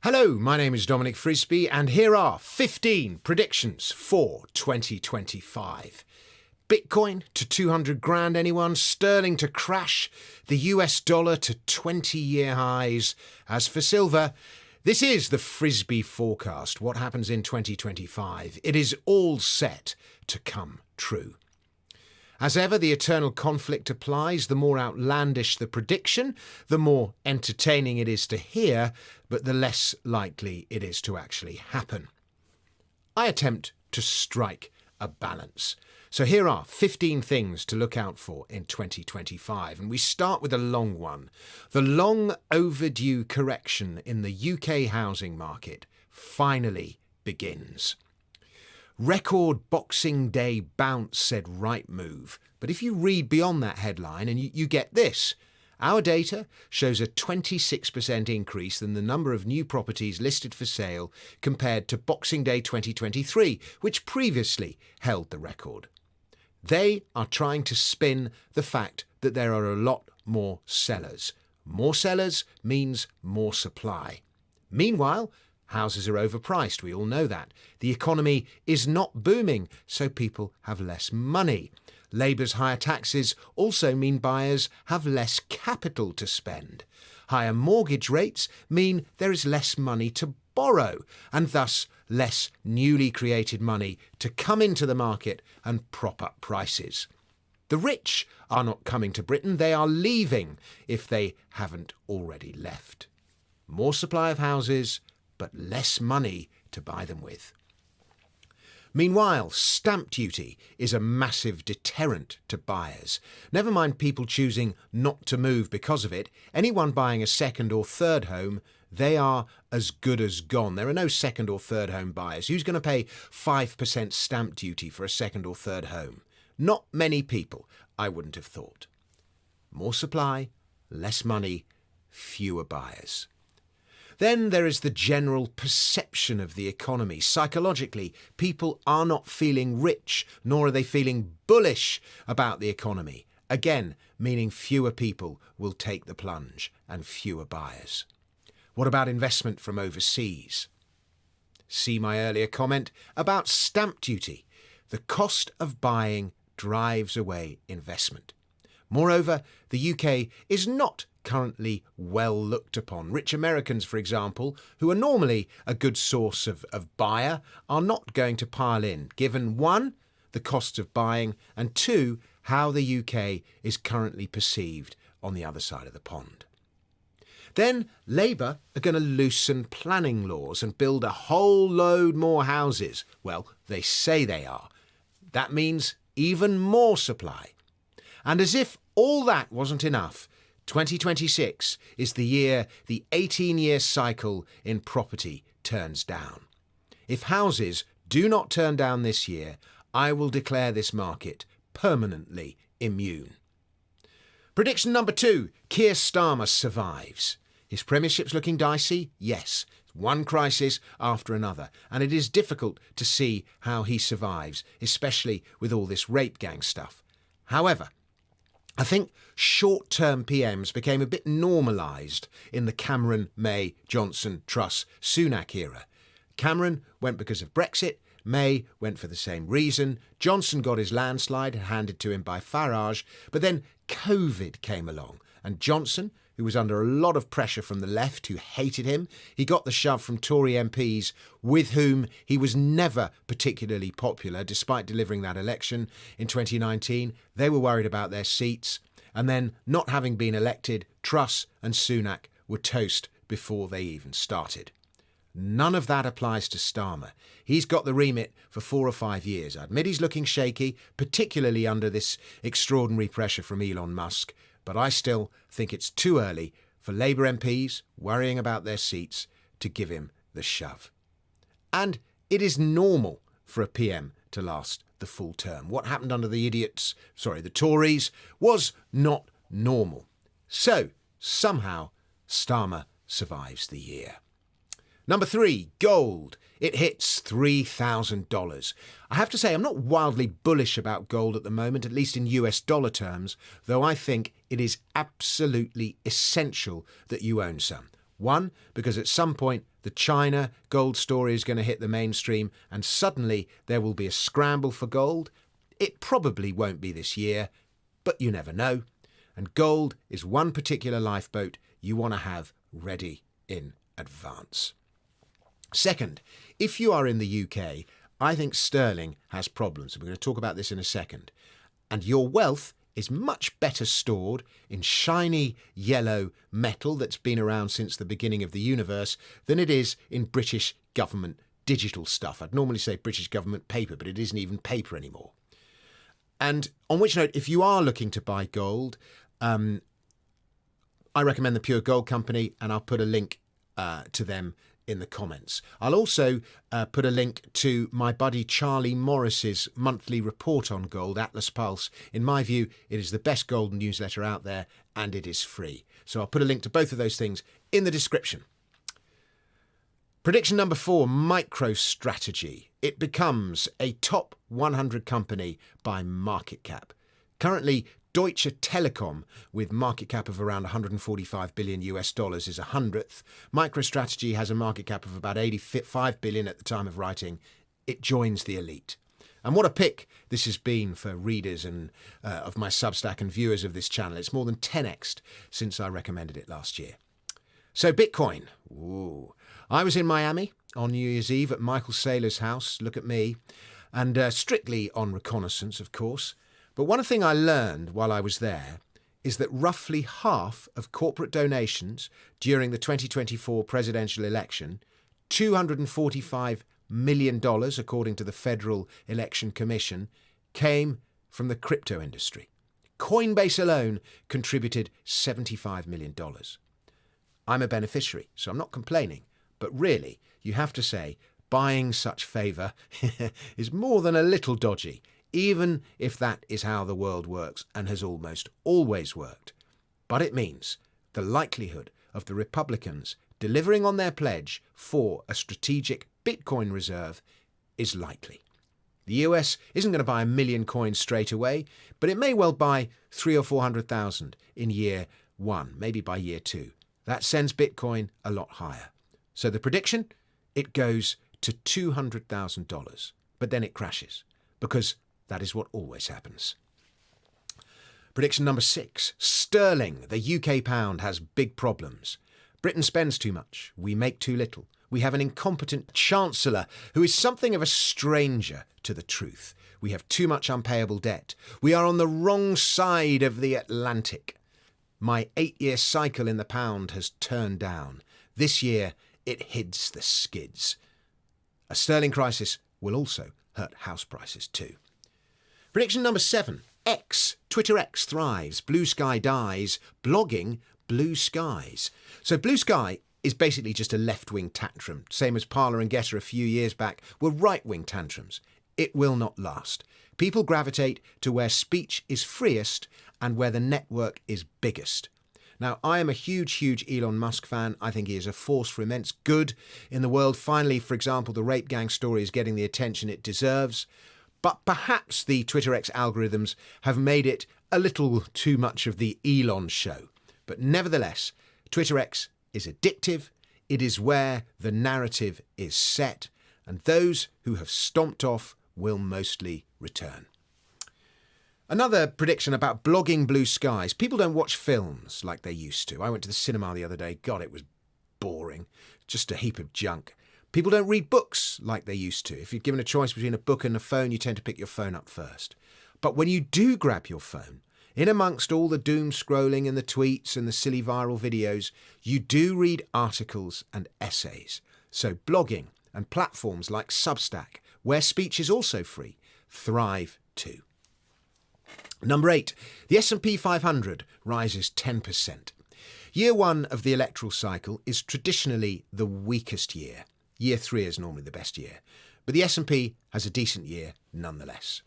Hello, my name is Dominic Frisby, and here are 15 predictions for 2025. Bitcoin to 200 grand, anyone? Sterling to crash, the US dollar to 20-year highs. As for silver, this is the Frisby forecast. What happens in 2025? It is all set to come true. As ever, the eternal conflict applies. The more outlandish the prediction, the more entertaining it is to hear, but the less likely it is to actually happen. I attempt to strike a balance. So here are 15 things to look out for in 2025, and we start with a long one. The long overdue correction in the UK housing market finally begins. Record Boxing Day bounce, said Rightmove. But if you read beyond that headline and you get this, our data shows a 26% increase in the number of new properties listed for sale compared to Boxing Day 2023, which previously held the record. They are trying to spin the fact that there are a lot more sellers. More sellers means more supply. Meanwhile, houses are overpriced, we all know that. The economy is not booming, so people have less money. Labour's higher taxes also mean buyers have less capital to spend. Higher mortgage rates mean there is less money to borrow, and thus less newly created money to come into the market and prop up prices. The rich are not coming to Britain, they are leaving if they haven't already left. More supply of houses, but less money to buy them with. Meanwhile, stamp duty is a massive deterrent to buyers. Never mind people choosing not to move because of it. Anyone buying a second or third home, they are as good as gone. There are no second or third home buyers. Who's going to pay 5% stamp duty for a second or third home? Not many people, I wouldn't have thought. More supply, less money, fewer buyers. Then there is the general perception of the economy. Psychologically, people are not feeling rich, nor are they feeling bullish about the economy. Again, meaning fewer people will take the plunge and fewer buyers. What about investment from overseas? See my earlier comment about stamp duty. The cost of buying drives away investment. Moreover, the UK is not currently well looked upon. Rich Americans, for example, who are normally a good source of buyer, are not going to pile in, given one, the cost of buying, and two, how the UK is currently perceived on the other side of the pond. Then Labour are going to loosen planning laws and build a whole load more houses. Well, they say they are. That means even more supply. And as if all that wasn't enough, 2026 is the year the 18-year cycle in property turns down. If houses do not turn down this year, I will declare this market permanently immune. Prediction number 2, Keir Starmer survives. His premiership's looking dicey? Yes. One crisis after another, and it is difficult to see how he survives, especially with all this rape gang stuff. However, I think short-term PMs became a bit normalised in the Cameron, May, Johnson, Truss, Sunak era. Cameron went because of Brexit, May went for the same reason, Johnson got his landslide handed to him by Farage, but then COVID came along, and Johnson, who was under a lot of pressure from the left who hated him, he got the shove from Tory MPs with whom he was never particularly popular despite delivering that election in 2019. They were worried about their seats, and then not having been elected, Truss and Sunak were toast before they even started. None of that applies to Starmer. He's got the remit for 4 or 5 years. I admit he's looking shaky, particularly under this extraordinary pressure from Elon Musk, but I still think it's too early for Labour MPs worrying about their seats to give him the shove. And it is normal for a PM to last the full term. What happened under the Tories, was not normal. So, somehow, Starmer survives the year. Number 3, gold. It hits $3,000. I have to say, I'm not wildly bullish about gold at the moment, at least in US dollar terms, though I think it is absolutely essential that you own some. One, because at some point the China gold story is going to hit the mainstream and suddenly there will be a scramble for gold. It probably won't be this year, but you never know. And gold is one particular lifeboat you want to have ready in advance. Second, if you are in the UK, I think sterling has problems. We're going to talk about this in a second. And your wealth is much better stored in shiny yellow metal that's been around since the beginning of the universe than it is in British government digital stuff. I'd normally say British government paper, but it isn't even paper anymore. And on which note, if you are looking to buy gold, I recommend the Pure Gold Company, and I'll put a link to them in the comments. I'll also put a link to my buddy Charlie Morris's monthly report on gold, Atlas Pulse. In my view, it is the best gold newsletter out there, and it is free. So I'll put a link to both of those things in the description. Prediction number 4, MicroStrategy. It becomes a top 100 company by market cap. Currently, Deutsche Telekom, with market cap of around 145 billion US dollars, is 100th. MicroStrategy has a market cap of about 85 billion at the time of writing. It joins the elite. And what a pick this has been for readers and of my Substack and viewers of this channel. It's more than 10x'd since I recommended it last year. So Bitcoin. Ooh. I was in Miami on New Year's Eve at Michael Saylor's house. Look at me. And strictly on reconnaissance, of course. But one thing I learned while I was there is that roughly half of corporate donations during the 2024 presidential election, $245 million, according to the Federal Election Commission, came from the crypto industry. Coinbase alone contributed $75 million. I'm a beneficiary, so I'm not complaining. But really, you have to say, buying such favour is more than a little dodgy, even if that is how the world works and has almost always worked. But it means the likelihood of the Republicans delivering on their pledge for a strategic Bitcoin reserve is likely. The US isn't going to buy 1 million coins straight away, but it may well buy 300,000 or 400,000 in year 1, maybe by year 2. That sends Bitcoin a lot higher. So the prediction, it goes to $200,000, but then it crashes, because that is what always happens. Prediction number 6, sterling. The UK pound has big problems. Britain spends too much. We make too little. We have an incompetent chancellor who is something of a stranger to the truth. We have too much unpayable debt. We are on the wrong side of the Atlantic. My 8-year cycle in the pound has turned down. This year, it hits the skids. A sterling crisis will also hurt house prices too. Prediction number 7, X. Twitter X thrives, Blue Sky dies, blogging blue skies. So Blue Sky is basically just a left-wing tantrum, same as Parler and Getter a few years back were right-wing tantrums. It will not last. People gravitate to where speech is freest and where the network is biggest. Now, I am a huge Elon Musk fan. I think he is a force for immense good in the world. Finally, for example, the rape gang story is getting the attention it deserves. But perhaps the Twitter X algorithms have made it a little too much of the Elon show. But nevertheless, Twitter X is addictive. It is where the narrative is set. And those who have stomped off will mostly return. Another prediction about blogging blue skies. People don't watch films like they used to. I went to the cinema the other day. God, it was boring. Just a heap of junk. People don't read books like they used to. If you're given a choice between a book and a phone, you tend to pick your phone up first. But when you do grab your phone, in amongst all the doom scrolling and the tweets and the silly viral videos, you do read articles and essays. So blogging and platforms like Substack, where speech is also free, thrive too. Number 8, the S&P 500 rises 10%. Year 1 of the electoral cycle is traditionally the weakest year. Year 3 is normally the best year. But the S&P has a decent year nonetheless.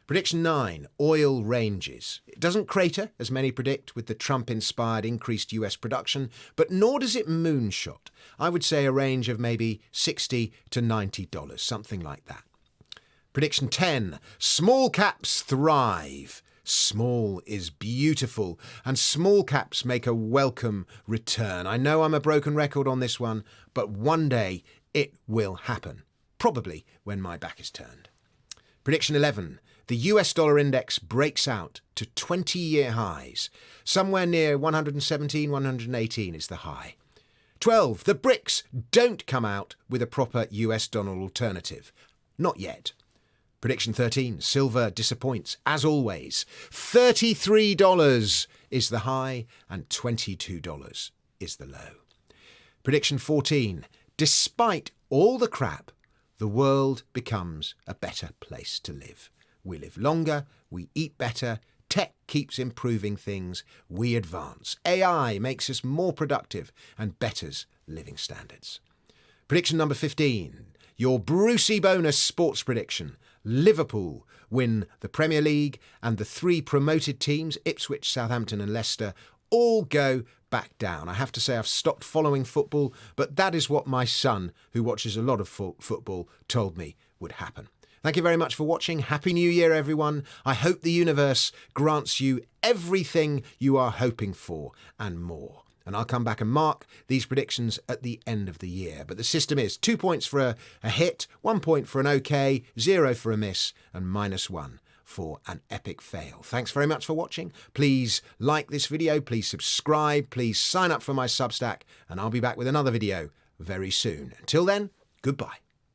Prediction 9, oil ranges. It doesn't crater, as many predict, with the Trump-inspired increased US production, but nor does it moonshot. I would say a range of maybe $60 to $90, something like that. Prediction 10, small caps thrive. Small is beautiful, and small caps make a welcome return. I know I'm a broken record on this one, but one day it will happen. Probably when my back is turned. Prediction 11. The US dollar index breaks out to 20-year highs. Somewhere near 117, 118 is the high. 12. The BRICS don't come out with a proper US dollar alternative. Not yet. Prediction 13. Silver disappoints, as always. $33 is the high and $22 is the low. Prediction 14. Despite all the crap, the world becomes a better place to live. We live longer, we eat better, tech keeps improving things, we advance. AI makes us more productive and betters living standards. Prediction number 15. Your Brucey bonus sports prediction. Liverpool win the Premier League and the 3 promoted teams, Ipswich, Southampton and Leicester, all go back down. I have to say I've stopped following football, but that is what my son, who watches a lot of football, told me would happen. Thank you very much for watching. Happy New Year, everyone. I hope the universe grants you everything you are hoping for and more. And I'll come back and mark these predictions at the end of the year. But the system is 2 points for a hit, 1 point for an okay, 0 for a miss, and -1 for an epic fail. Thanks very much for watching. Please like this video, please subscribe, please sign up for my Substack, and I'll be back with another video very soon. Until then, goodbye.